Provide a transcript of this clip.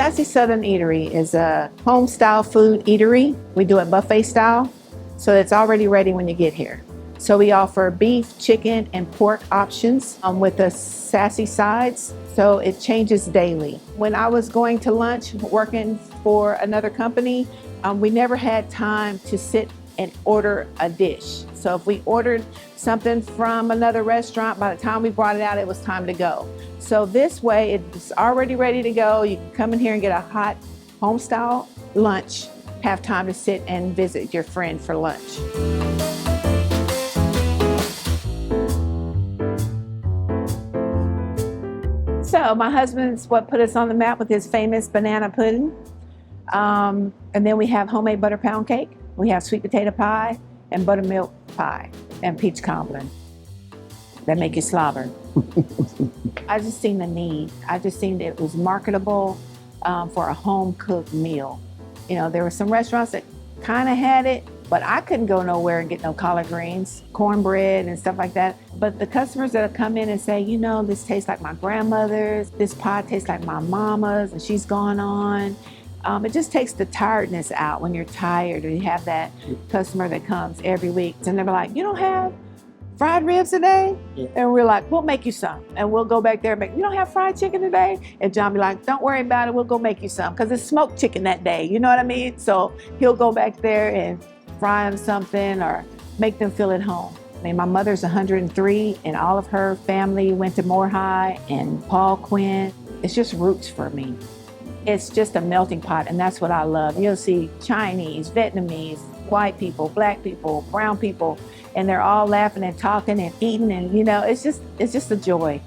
Sascee Southern Eatery is a home style food eatery. We do it buffet style, so it's already ready when you get here. So we offer beef, chicken, and pork options with the sassy sides. So it changes daily. When I was going to lunch working for another company, we never had time to sit and order a dish. So if we ordered something from another restaurant, by the time we brought it out, it was time to go. So this way, it's already ready to go. You can come in here and get a hot home style lunch, have time to sit and visit your friend for lunch. So my husband's what put us on the map with his famous banana pudding. And then we have homemade butter pound cake. We have sweet potato pie and buttermilk pie and peach cobbler. That make you slobber. I just seen the need. I just seen that it was marketable for a home-cooked meal. You know, there were some restaurants that kind of had it, but I couldn't go nowhere and get no collard greens, cornbread and stuff like that. But the customers that come in and say, you know, this tastes like my grandmother's, this pie tastes like my mama's, and she's gone on. It just takes the tiredness out when you're tired, or you have that customer that comes every week and they're like, you don't have fried ribs today? Yeah. And we're like, we'll make you some. And we'll go back there and make, you don't have fried chicken today? And John be like, don't worry about it, we'll go make you some, because it's smoked chicken that day, you know what I mean? So he'll go back there and fry them something or make them feel at home. I mean, my mother's 103 and all of her family went to Moore High and Paul Quinn. It's just roots for me. It's just a melting pot, and that's what I love. You'll see Chinese, Vietnamese, white people, black people, brown people, and they're all laughing and talking and eating, and you know, it's just a joy.